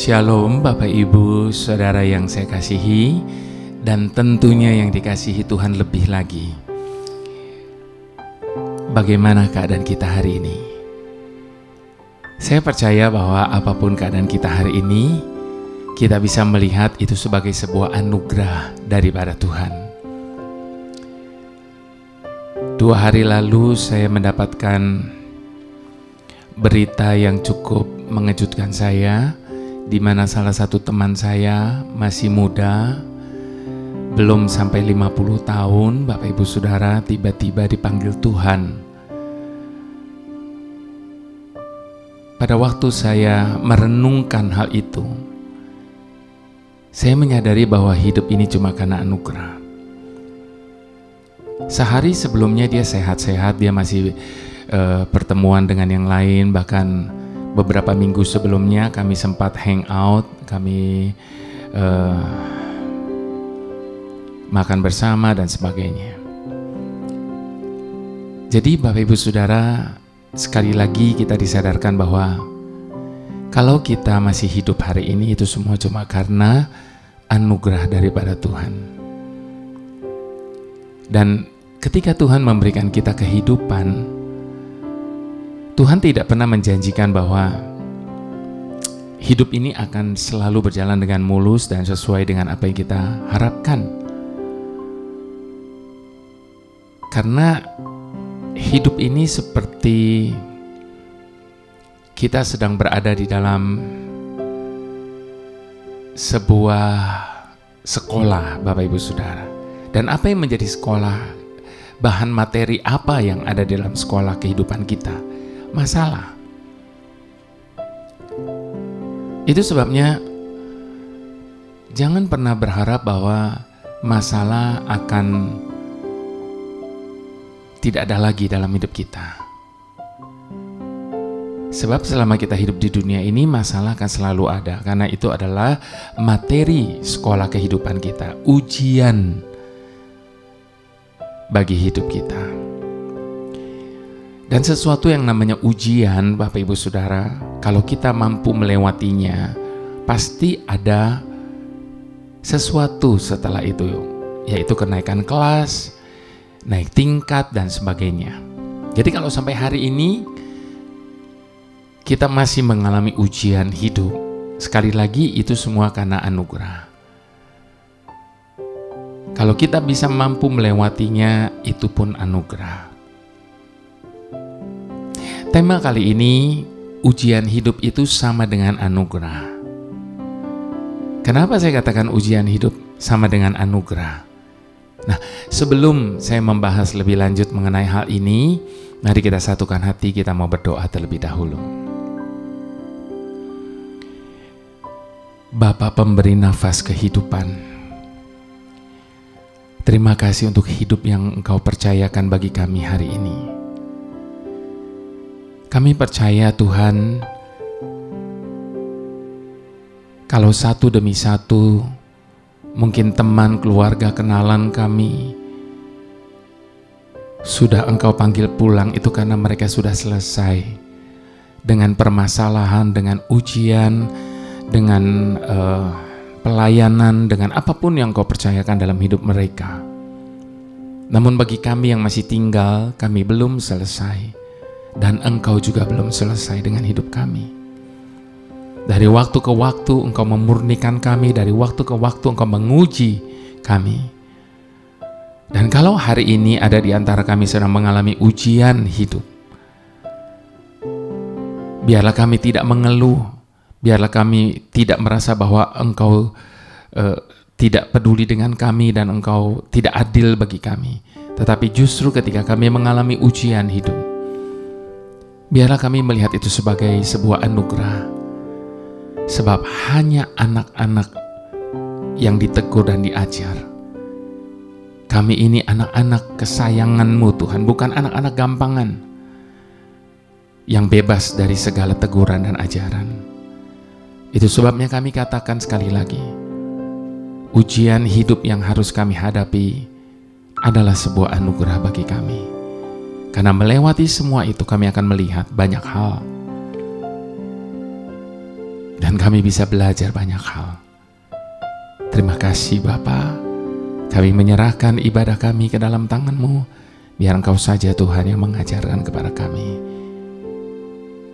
Shalom Bapak Ibu Saudara yang saya kasihi, dan tentunya yang dikasihi Tuhan lebih lagi. Bagaimana keadaan kita hari ini? Saya percaya bahwa apapun keadaan kita hari ini, kita bisa melihat itu sebagai sebuah anugerah daripada Tuhan. 2 hari lalu saya mendapatkan berita yang cukup mengejutkan saya, di mana salah satu teman saya masih muda, belum sampai 50 tahun, Bapak Ibu Saudara, tiba-tiba dipanggil Tuhan. Pada waktu saya merenungkan hal itu, saya menyadari bahwa hidup ini cuma karena anugerah. Sehari sebelumnya dia sehat-sehat, dia masih pertemuan dengan yang lain, bahkan beberapa minggu sebelumnya kami sempat hangout, kami makan bersama dan sebagainya. Jadi Bapak Ibu Saudara, sekali lagi kita disadarkan bahwa kalau kita masih hidup hari ini, itu semua cuma karena anugerah daripada Tuhan. Dan ketika Tuhan memberikan kita kehidupan, Tuhan tidak pernah menjanjikan bahwa hidup ini akan selalu berjalan dengan mulus dan sesuai dengan apa yang kita harapkan. Karena hidup ini seperti kita sedang berada di dalam sebuah sekolah, Bapak Ibu Saudara. Dan apa yang menjadi sekolah, bahan materi apa yang ada dalam sekolah kehidupan kita? Masalah. Itu sebabnya jangan pernah berharap bahwa masalah akan tidak ada lagi dalam hidup kita. Sebab selama kita hidup di dunia ini, masalah akan selalu ada, karena itu adalah materi sekolah kehidupan kita, ujian bagi hidup kita. Dan sesuatu yang namanya ujian, Bapak Ibu Saudara, kalau kita mampu melewatinya, pasti ada sesuatu setelah itu, yaitu kenaikan kelas, naik tingkat, dan sebagainya. Jadi kalau sampai hari ini kita masih mengalami ujian hidup, sekali lagi itu semua karena anugerah. Kalau kita bisa mampu melewatinya, itu pun anugerah. Tema kali ini, ujian hidup itu sama dengan anugerah. Kenapa saya katakan ujian hidup sama dengan anugerah? Nah, sebelum saya membahas lebih lanjut mengenai hal ini, mari kita satukan hati, kita mau berdoa terlebih dahulu. Bapa pemberi nafas kehidupan, terima kasih untuk hidup yang Engkau percayakan bagi kami hari ini. Kami percaya Tuhan, kalau satu demi satu, mungkin teman, keluarga, kenalan kami sudah Engkau panggil pulang, itu karena mereka sudah selesai dengan permasalahan, dengan ujian, dengan pelayanan, dengan apapun yang Engkau percayakan dalam hidup mereka. Namun bagi kami yang masih tinggal, kami belum selesai. Dan Engkau juga belum selesai dengan hidup kami. Dari waktu ke waktu Engkau memurnikan kami, dari waktu ke waktu Engkau menguji kami. Dan kalau hari ini ada di antara kami sedang mengalami ujian hidup, biarlah kami tidak mengeluh, biarlah kami tidak merasa bahwa Engkau tidak peduli dengan kami dan Engkau tidak adil bagi kami. Tetapi justru ketika kami mengalami ujian hidup, biarlah kami melihat itu sebagai sebuah anugerah. Sebab hanya anak-anak yang ditegur dan diajar. Kami ini anak-anak kesayangan-Mu Tuhan, bukan anak-anak gampangan yang bebas dari segala teguran dan ajaran. Itu sebabnya kami katakan sekali lagi, ujian hidup yang harus kami hadapi adalah sebuah anugerah bagi kami. Karena melewati semua itu kami akan melihat banyak hal dan kami bisa belajar banyak hal. Terima kasih Bapa. Kami menyerahkan ibadah kami ke dalam tangan-Mu. Biar Engkau saja Tuhan yang mengajarkan kepada kami.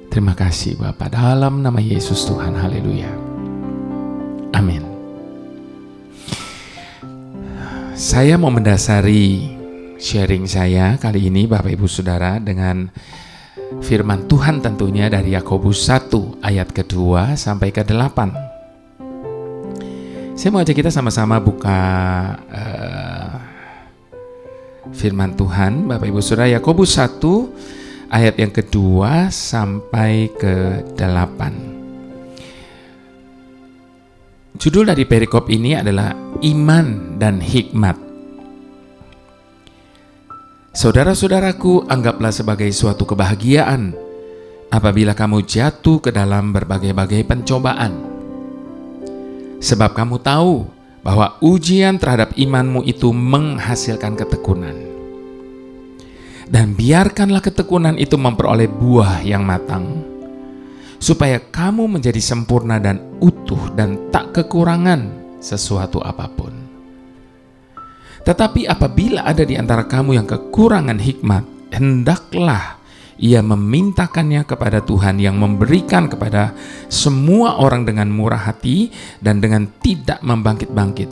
Terima kasih Bapa, dalam nama Yesus Tuhan. Haleluya. Amin. Saya mau mendasari sharing saya kali ini Bapak Ibu Saudara dengan firman Tuhan tentunya dari Yakobus 1 ayat kedua sampai ke 8. Saya mau ajak kita sama-sama buka firman Tuhan Bapak Ibu Saudara, Yakobus 1 ayat yang kedua sampai ke 8. Judul dari perikop ini adalah Iman dan Hikmat. Saudara-saudaraku, anggaplah sebagai suatu kebahagiaan apabila kamu jatuh ke dalam berbagai-bagai pencobaan. Sebab kamu tahu bahwa ujian terhadap imanmu itu menghasilkan ketekunan. Dan biarkanlah ketekunan itu memperoleh buah yang matang, supaya kamu menjadi sempurna dan utuh dan tak kekurangan sesuatu apapun. Tetapi apabila ada di antara kamu yang kekurangan hikmat, hendaklah ia memintakannya kepada Tuhan yang memberikan kepada semua orang dengan murah hati dan dengan tidak membangkit-bangkit,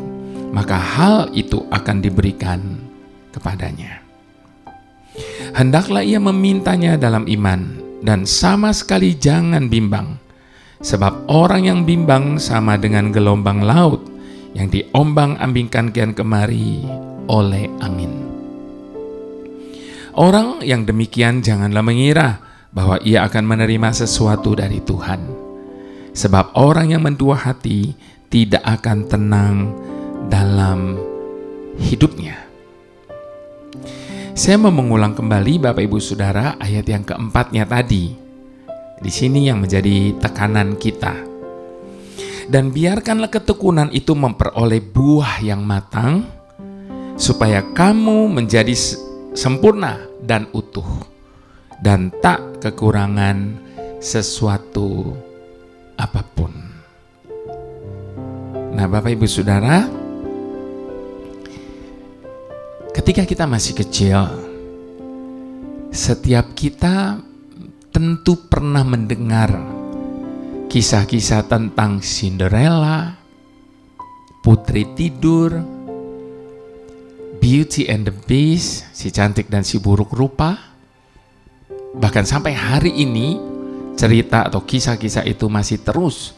maka hal itu akan diberikan kepadanya. Hendaklah ia memintanya dalam iman dan sama sekali jangan bimbang, sebab orang yang bimbang sama dengan gelombang laut yang diombang-ambingkan kian kemari oleh angin. Orang yang demikian janganlah mengira bahwa ia akan menerima sesuatu dari Tuhan, sebab orang yang mendua hati tidak akan tenang dalam hidupnya. Saya mau mengulang kembali Bapak Ibu Saudara ayat yang keempatnya tadi. Di sini yang menjadi tekanan kita. Dan biarkanlah ketekunan itu memperoleh buah yang matang, supaya kamu menjadi sempurna dan utuh, dan tak kekurangan sesuatu apapun. Nah Bapak Ibu Saudara, ketika kita masih kecil, setiap kita tentu pernah mendengar kisah-kisah tentang Cinderella, Putri Tidur, Beauty and the Beast, si cantik dan si buruk rupa. Bahkan sampai hari ini cerita atau kisah-kisah itu masih terus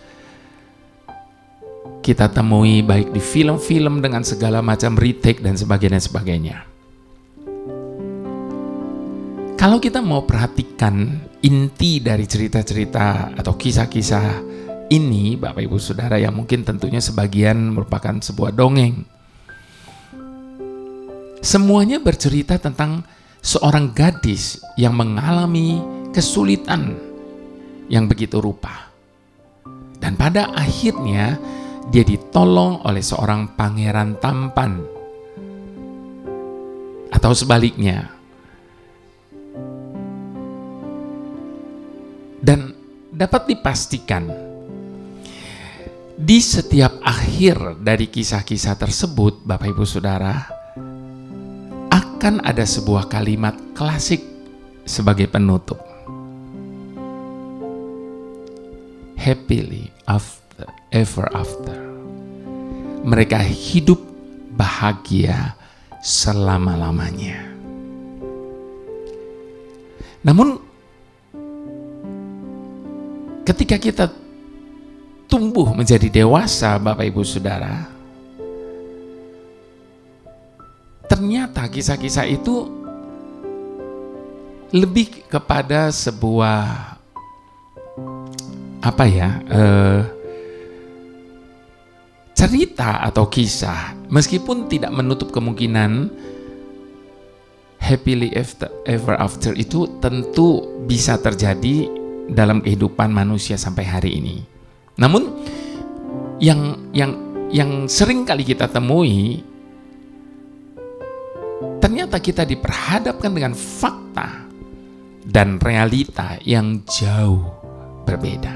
kita temui baik di film-film dengan segala macam retake dan sebagainya. Kalau kita mau perhatikan inti dari cerita-cerita atau kisah-kisah ini, Bapak Ibu Saudara, yang mungkin tentunya sebagian merupakan sebuah dongeng, semuanya bercerita tentang seorang gadis yang mengalami kesulitan yang begitu rupa. Dan pada akhirnya dia ditolong oleh seorang pangeran tampan. Atau sebaliknya. Dan dapat dipastikan di setiap akhir dari kisah-kisah tersebut, Bapak Ibu Saudara, akan ada sebuah kalimat klasik sebagai penutup. Happily ever after. Mereka hidup bahagia selama-lamanya. Namun ketika kita tumbuh menjadi dewasa, Bapak Ibu Saudara, ternyata kisah-kisah itu lebih kepada sebuah cerita atau kisah, meskipun tidak menutup kemungkinan happily ever after itu tentu bisa terjadi dalam kehidupan manusia sampai hari ini. Namun yang sering kali kita temui, ternyata kita diperhadapkan dengan fakta dan realita yang jauh berbeda.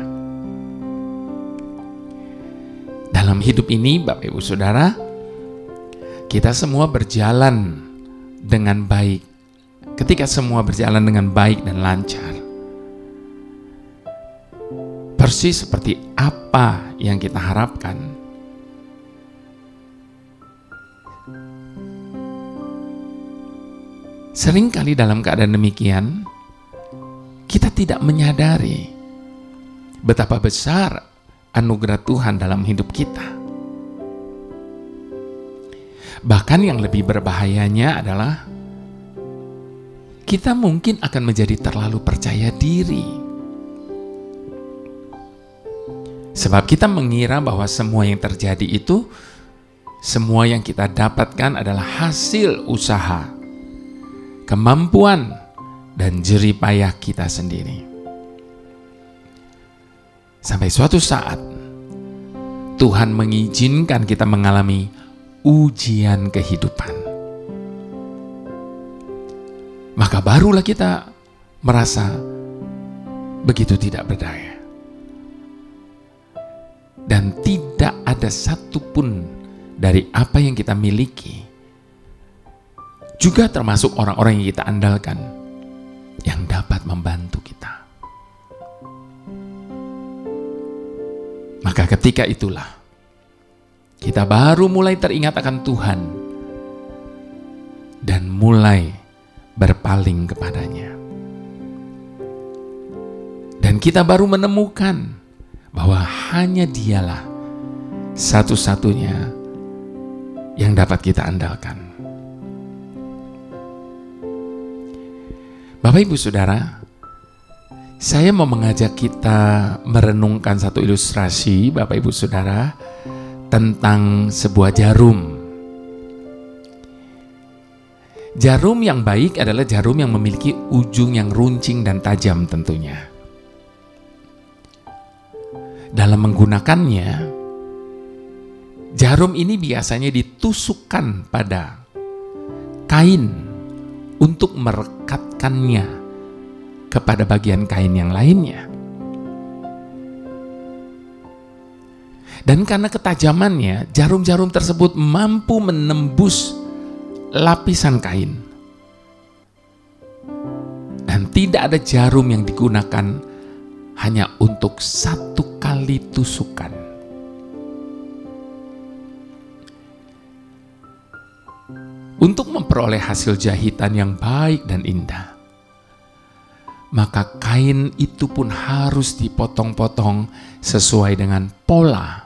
Dalam hidup ini, Bapak Ibu Saudara, kita semua berjalan dengan baik. Ketika semua berjalan dengan baik dan lancar, persis seperti apa yang kita harapkan, seringkali dalam keadaan demikian, kita tidak menyadari betapa besar anugerah Tuhan dalam hidup kita. Bahkan yang lebih berbahayanya adalah kita mungkin akan menjadi terlalu percaya diri. Sebab kita mengira bahwa semua yang terjadi itu, semua yang kita dapatkan adalah hasil usaha, kemampuan, dan jerih payah kita sendiri. Sampai suatu saat, Tuhan mengizinkan kita mengalami ujian kehidupan. Maka barulah kita merasa begitu tidak berdaya. Dan tidak ada satupun dari apa yang kita miliki, juga termasuk orang-orang yang kita andalkan, yang dapat membantu kita. Maka ketika itulah kita baru mulai teringat akan Tuhan dan mulai berpaling kepadanya. Dan kita baru menemukan bahwa hanya Dialah satu-satunya yang dapat kita andalkan. Bapak Ibu Saudara, saya mau mengajak kita merenungkan satu ilustrasi, Bapak Ibu Saudara, tentang sebuah jarum. Jarum yang baik adalah jarum yang memiliki ujung yang runcing dan tajam tentunya. Dalam menggunakannya, jarum ini biasanya ditusukkan pada kain untuk merekatkannya kepada bagian kain yang lainnya. Dan karena ketajamannya, jarum-jarum tersebut mampu menembus lapisan kain. Dan tidak ada jarum yang digunakan hanya untuk satu kali tusukan. Untuk memperoleh hasil jahitan yang baik dan indah, maka kain itu pun harus dipotong-potong sesuai dengan pola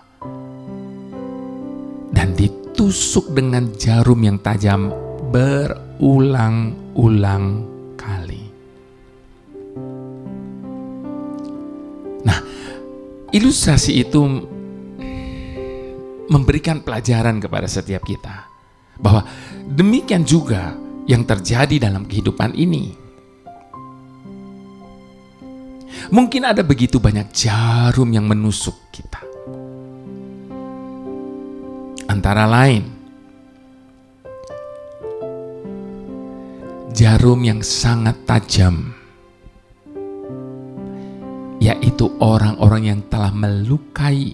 dan ditusuk dengan jarum yang tajam berulang-ulang kali. Nah, ilustrasi itu memberikan pelajaran kepada setiap kita bahwa demikian juga yang terjadi dalam kehidupan ini. Mungkin ada begitu banyak jarum yang menusuk kita. Antara lain, jarum yang sangat tajam, yaitu orang-orang yang telah melukai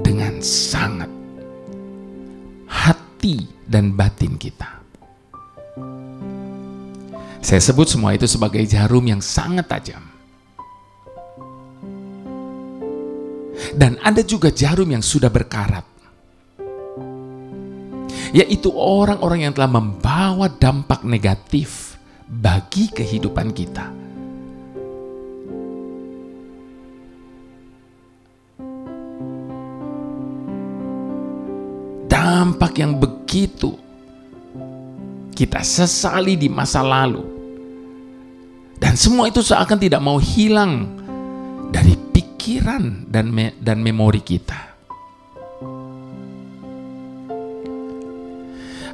dengan sangat hati dan batin kita. Saya sebut semua itu sebagai jarum yang sangat tajam. Dan ada juga jarum yang sudah berkarat, yaitu orang-orang yang telah membawa dampak negatif bagi kehidupan kita. Dampak yang begitu kita sesali di masa lalu. Dan semua itu seakan tidak mau hilang dari pikiran dan memori kita.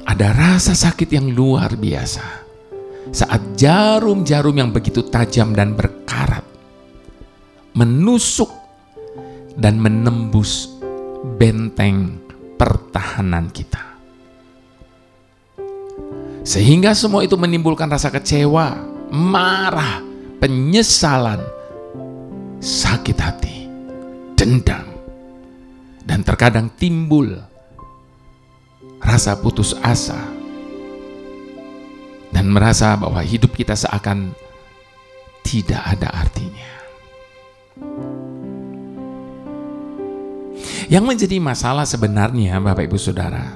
Ada rasa sakit yang luar biasa saat jarum-jarum yang begitu tajam dan berkarat menusuk dan menembus benteng pertahanan kita. Sehingga semua itu menimbulkan rasa kecewa, marah, penyesalan, sakit hati, dendam, Dan terkadang timbul rasa putus asa dan merasa bahwa hidup kita seakan tidak ada artinya. Yang menjadi masalah sebenarnya, Bapak Ibu Saudara,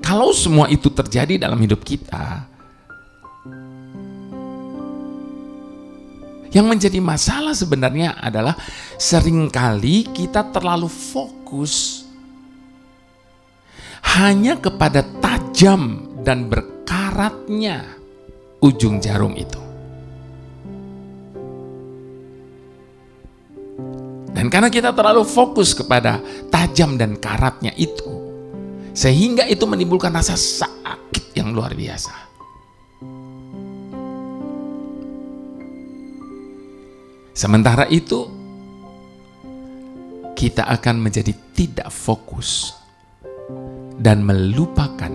kalau semua itu terjadi dalam hidup kita, yang menjadi masalah sebenarnya adalah seringkali kita terlalu fokus hanya kepada tajam dan berkaratnya ujung jarum itu. Dan karena kita terlalu fokus kepada tajam dan karatnya itu, sehingga itu menimbulkan rasa sakit yang luar biasa. Sementara itu, kita akan menjadi tidak fokus dan melupakan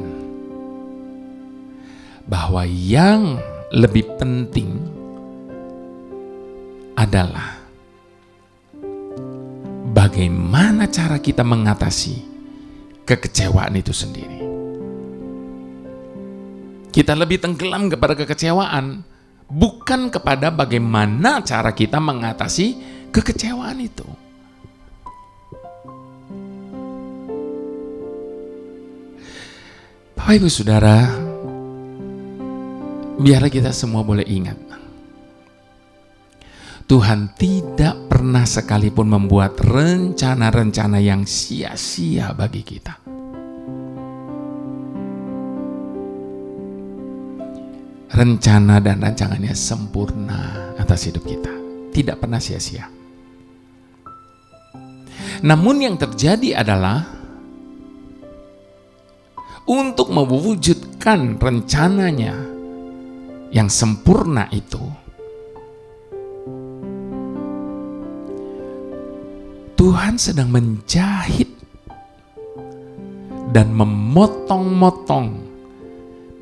bahwa yang lebih penting adalah bagaimana cara kita mengatasi kekecewaan itu sendiri. Kita lebih tenggelam kepada kekecewaan, bukan kepada bagaimana cara kita mengatasi kekecewaan itu. Bapak Ibu Saudara, biarlah kita semua boleh ingat, Tuhan tidak pernah sekalipun membuat rencana-rencana yang sia-sia bagi kita. Rencana dan rancangannya sempurna atas hidup kita, tidak pernah sia-sia. Namun yang terjadi adalah untuk mewujudkan rencananya yang sempurna itu, Tuhan sedang menjahit dan memotong-motong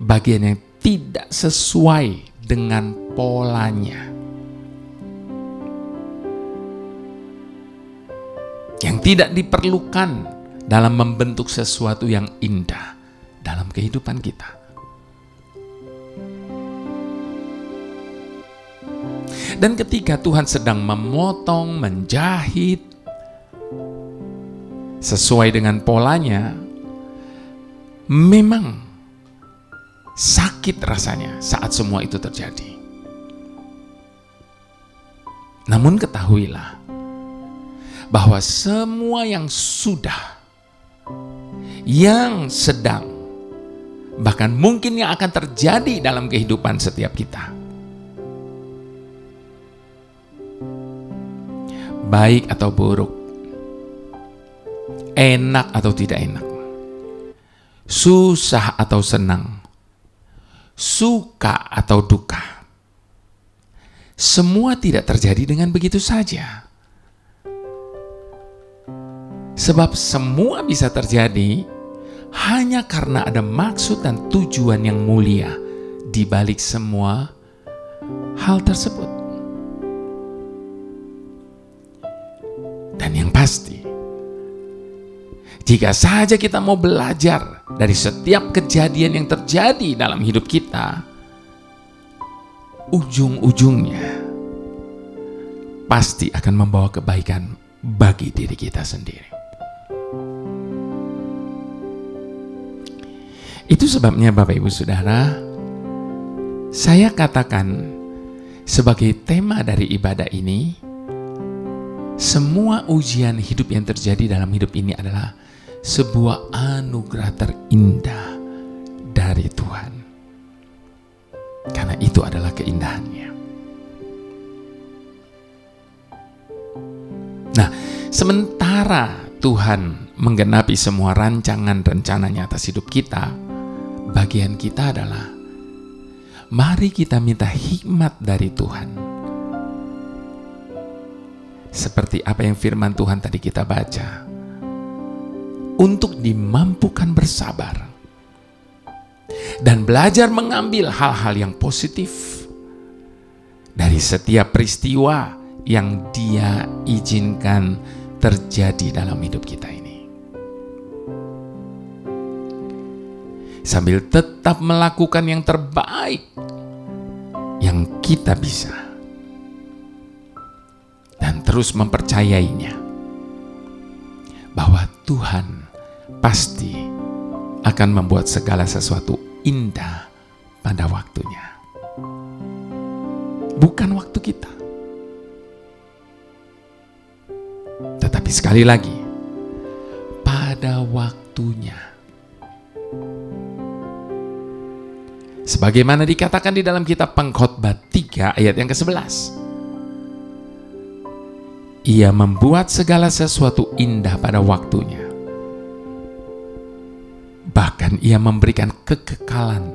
bagian yang tidak sesuai dengan polanya, yang tidak diperlukan dalam membentuk sesuatu yang indah dalam kehidupan kita. Dan ketika Tuhan sedang memotong, menjahit sesuai dengan polanya, memang sakit rasanya saat semua itu terjadi. Namun ketahuilah bahwa semua yang sudah, yang sedang, bahkan mungkin yang akan terjadi dalam kehidupan setiap kita, baik atau buruk, enak atau tidak enak, susah atau senang, suka atau duka, semua tidak terjadi dengan begitu saja. Sebab semua bisa terjadi hanya karena ada maksud dan tujuan yang mulia di balik semua hal tersebut. Dan yang pasti, jika saja kita mau belajar dari setiap kejadian yang terjadi dalam hidup kita, ujung-ujungnya pasti akan membawa kebaikan bagi diri kita sendiri. Itu sebabnya Bapak Ibu Saudara, saya katakan sebagai tema dari ibadah ini, semua ujian hidup yang terjadi dalam hidup ini adalah sebuah anugerah terindah dari Tuhan. Karena itu adalah keindahannya. Nah, sementara Tuhan menggenapi semua rancangan rencananya atas hidup kita, bagian kita adalah mari kita minta hikmat dari Tuhan. Seperti apa yang firman Tuhan tadi kita baca, untuk dimampukan bersabar dan belajar mengambil hal-hal yang positif dari setiap peristiwa yang Dia izinkan terjadi dalam hidup kita ini. Sambil tetap melakukan yang terbaik yang kita bisa. Dan terus mempercayainya. Bahwa Tuhan pasti akan membuat segala sesuatu indah pada waktunya. Bukan waktu kita. Tetapi sekali lagi, pada waktunya. Sebagaimana dikatakan di dalam kitab Pengkhotbah 3 ayat yang ke-11. Ia membuat segala sesuatu indah pada waktunya. Bahkan ia memberikan kekekalan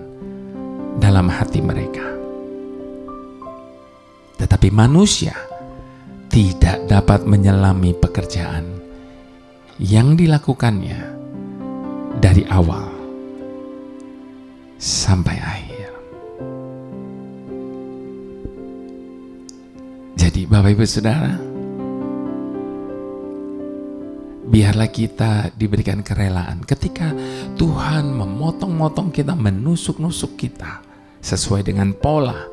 dalam hati mereka. Tetapi manusia tidak dapat menyelami pekerjaan yang dilakukannya dari awal sampai akhir. Jadi Bapak Ibu Saudara, biarlah kita diberikan kerelaan ketika Tuhan memotong-motong kita, menusuk-nusuk kita sesuai dengan pola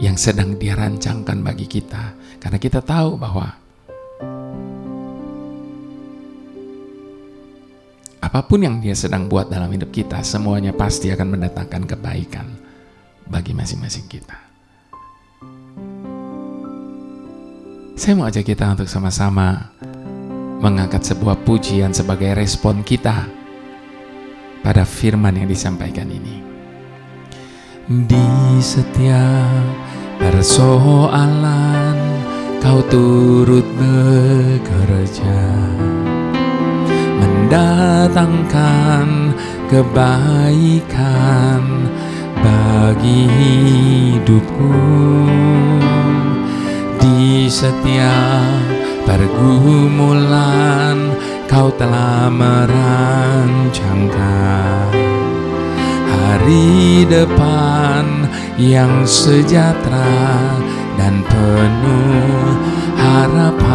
yang sedang Dia rancangkan bagi kita. Karena kita tahu bahwa apapun yang Dia sedang buat dalam hidup kita, semuanya pasti akan mendatangkan kebaikan bagi masing-masing kita. Saya mau ajak kita untuk sama-sama mengangkat sebuah pujian sebagai respon kita pada firman yang disampaikan ini. Di setiap persoalan Kau turut bekerja, mendatangkan kebaikan bagi hidupku. Di setiap pergumulan Kau telah merancangkan hari depan yang sejahtera dan penuh harapan.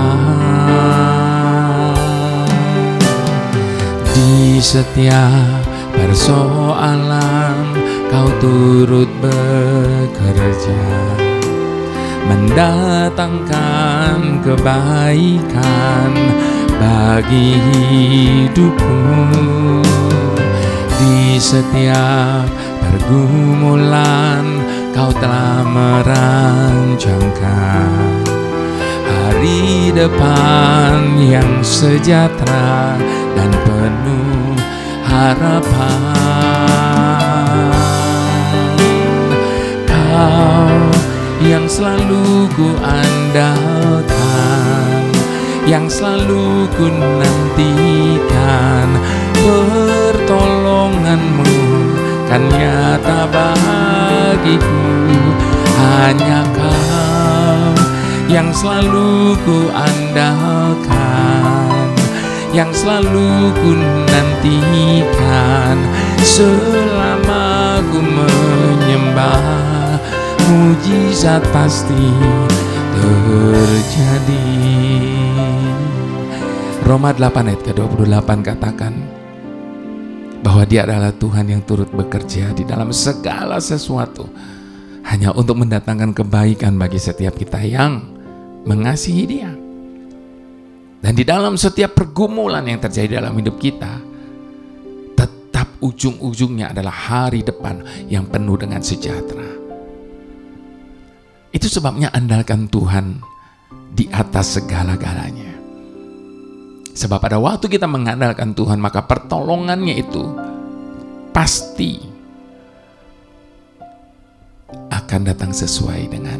Di setiap persoalan Kau turut bekerja, mendatangkan kebaikan bagi hidupku. Di setiap pergumulan Kau telah merancangkan hari depan yang sejahtera dan penuh harapan. Kau yang selalu ku andalkan, yang selalu ku nantikan, pertolonganmu kan nyata bagiku. Hanya Kau yang selalu ku andalkan, yang selalu ku nantikan. Selama ku menyembah, mujizat pasti terjadi. Roma 8 ayat ke-28 katakan bahwa Dia adalah Tuhan yang turut bekerja di dalam segala sesuatu hanya untuk mendatangkan kebaikan bagi setiap kita yang mengasihi Dia. Dan di dalam setiap pergumulan yang terjadi dalam hidup kita, tetap ujung-ujungnya adalah hari depan yang penuh dengan sejahtera. Itu sebabnya andalkan Tuhan di atas segala-galanya. Sebab pada waktu kita mengandalkan Tuhan, maka pertolongannya itu pasti akan datang sesuai dengan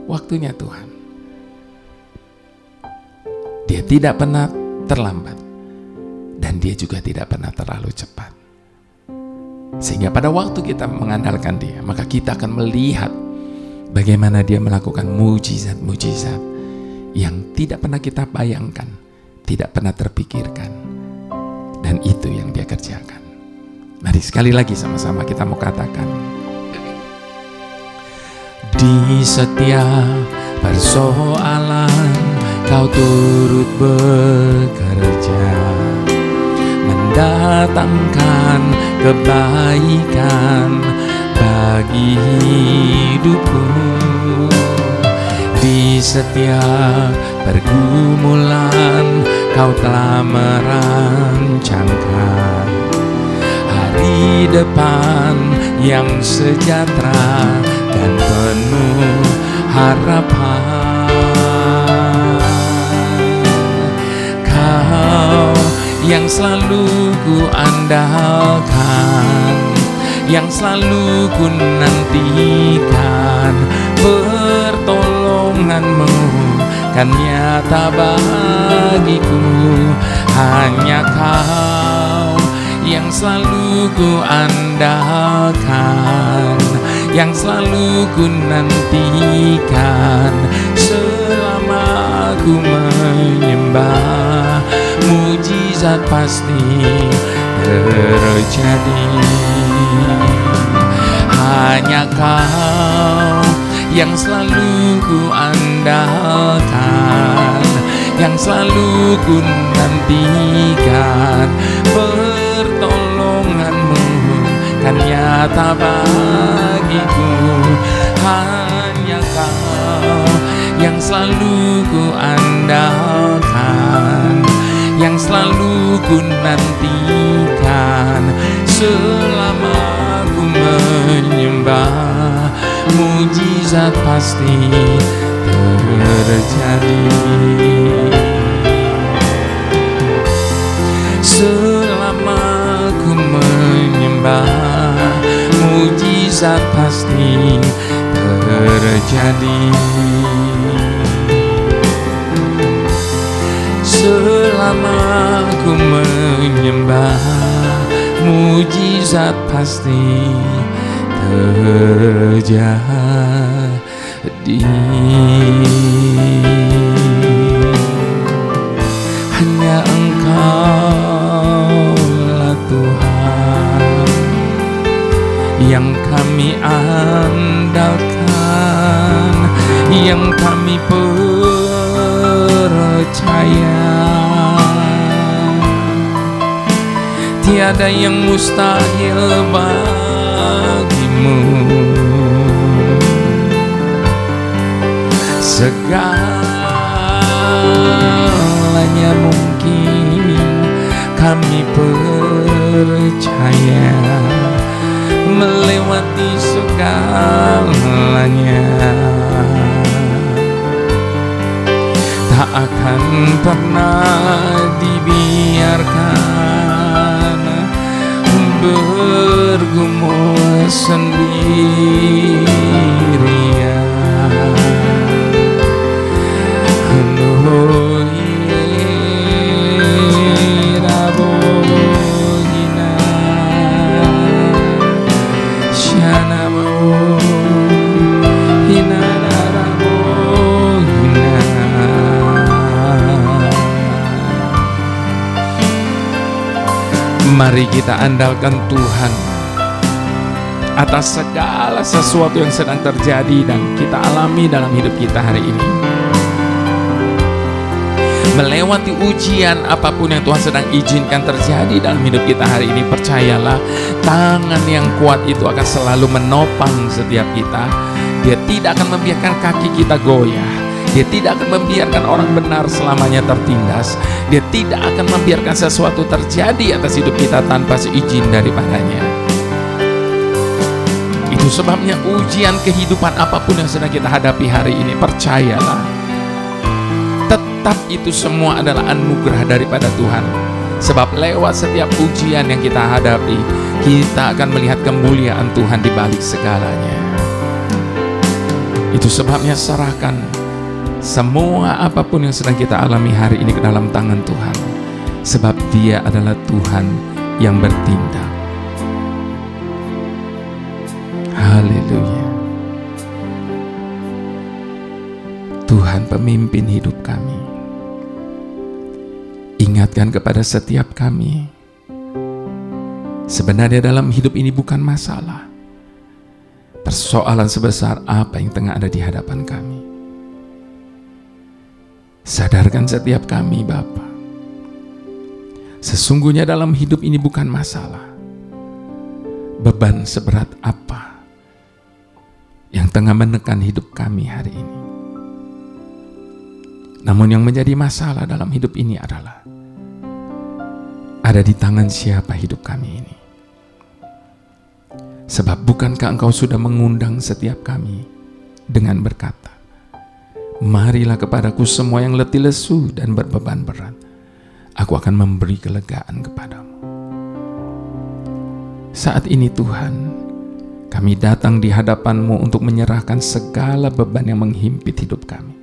waktunya Tuhan. Dia tidak pernah terlambat dan Dia juga tidak pernah terlalu cepat. Sehingga pada waktu kita mengandalkan Dia, maka kita akan melihat bagaimana Dia melakukan mujizat-mujizat yang tidak pernah kita bayangkan, tidak pernah terpikirkan. Dan itu yang Dia kerjakan. Mari sekali lagi sama-sama kita mau katakan, di setiap persoalan Kau turut bekerja mendatangkan kebaikan bagi hidupku. Di setiap pergumulan Kau telah merancangkan hari depan yang sejahtera dan penuh harapan. Kau yang selalu ku andalkan, yang selalu ku nantikan, pertolongan-Mu kan nyata bagiku. Hanya Kau yang selalu ku andalkan, yang selalu ku nantikan. Selama ku menyembah, mujizat pasti terjadi. Hanya Kau yang selalu ku andalkan, yang selalu ku nantikan, pertolongan-Mu kan nyata bagiku. Hanya Kau yang selalu ku andalkan, yang selalu ku nantikan. Selama ku menyembah, mujizat pasti terjadi. Selama ku menyembah, mujizat pasti terjadi. Selama ku menyembah, mujizat pasti terjadi. Hanya Engkau-Lah Tuhan yang kami andalkan, yang kami percaya. Tiada yang mustahil bagi-Mu, segalanya mungkin kami percaya. Melewati segalanya, tak akan pernah dibiarkan bergumul sendirian. Mari kita andalkan Tuhan atas segala sesuatu yang sedang terjadi dan kita alami dalam hidup kita hari ini. Melewati ujian apapun yang Tuhan sedang izinkan terjadi dalam hidup kita hari ini, percayalah, tangan yang kuat itu akan selalu menopang setiap kita. Dia tidak akan membiarkan kaki kita goyah. Dia tidak akan membiarkan orang benar selamanya tertindas. Dia tidak akan membiarkan sesuatu terjadi atas hidup kita tanpa seizin daripadanya. Itu sebabnya ujian kehidupan apapun yang sedang kita hadapi hari ini, percayalah, tetap itu semua adalah anugerah daripada Tuhan. Sebab lewat setiap ujian yang kita hadapi, kita akan melihat kemuliaan Tuhan di balik segalanya. Itu sebabnya serahkan semua apapun yang sedang kita alami hari ini ke dalam tangan Tuhan. Sebab Dia adalah Tuhan yang bertindak. Haleluya. Tuhan pemimpin hidup kami. Ingatkan kepada setiap kami, sebenarnya dalam hidup ini bukan masalah persoalan sebesar apa yang tengah ada di hadapan kami. Sadarkan setiap kami, Bapa. Sesungguhnya dalam hidup ini bukan masalah beban seberat apa yang tengah menekan hidup kami hari ini. Namun yang menjadi masalah dalam hidup ini adalah ada di tangan siapa hidup kami ini. Sebab bukankah Engkau sudah mengundang setiap kami dengan berkata, marilah kepadaku semua yang letih lesu dan berbeban berat, aku akan memberi kelegaan kepadamu. Saat ini Tuhan, kami datang di hadapan-Mu untuk menyerahkan segala beban yang menghimpit hidup kami.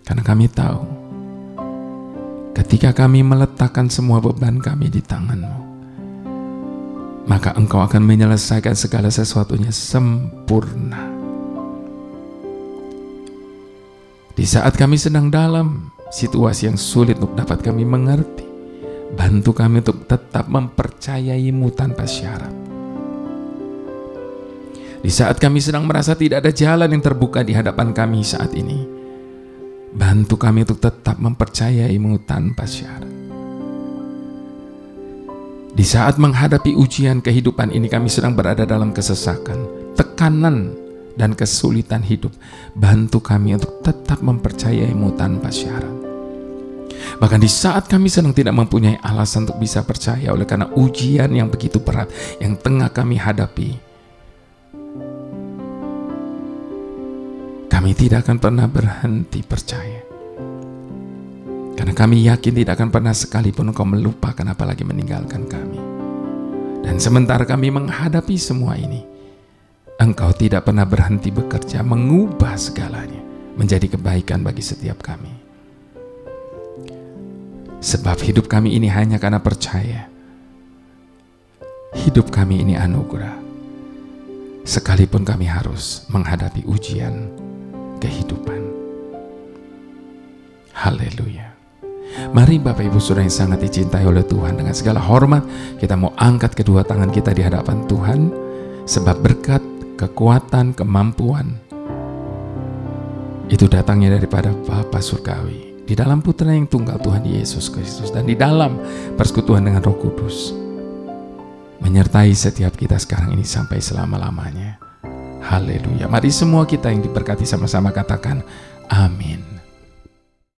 Karena kami tahu, ketika kami meletakkan semua beban kami di tangan-Mu, maka Engkau akan menyelesaikan segala sesuatunya sempurna. Di saat kami sedang dalam situasi yang sulit untuk dapat kami mengerti, bantu kami untuk tetap mempercayai-Mu tanpa syarat. Di saat kami sedang merasa tidak ada jalan yang terbuka di hadapan kami saat ini, bantu kami untuk tetap mempercayai-Mu tanpa syarat. Di saat menghadapi ujian kehidupan ini kami sedang berada dalam kesesakan, tekanan, dan kesulitan hidup, bantu kami untuk tetap mempercayai-Mu tanpa syarat. Bahkan di saat kami sedang tidak mempunyai alasan untuk bisa percaya oleh karena ujian yang begitu berat yang tengah kami hadapi, kami tidak akan pernah berhenti percaya. Karena kami yakin tidak akan pernah sekalipun Engkau melupakan apalagi meninggalkan kami. Dan sementara kami menghadapi semua ini, Engkau tidak pernah berhenti bekerja mengubah segalanya menjadi kebaikan bagi setiap kami. Sebab hidup kami ini hanya karena percaya. Hidup kami ini anugerah. Sekalipun kami harus menghadapi ujian kehidupan. Haleluya. Mari Bapak Ibu Saudara yang sangat dicintai oleh Tuhan, dengan segala hormat kita mau angkat kedua tangan kita di hadapan Tuhan, sebab berkat, kekuatan, kemampuan itu datangnya daripada Bapa Surgawi di dalam Putra yang tunggal Tuhan Yesus Kristus, dan di dalam persekutuan dengan Roh Kudus menyertai setiap kita sekarang ini sampai selama-lamanya. Haleluya. Mari semua kita yang diberkati sama-sama katakan amin.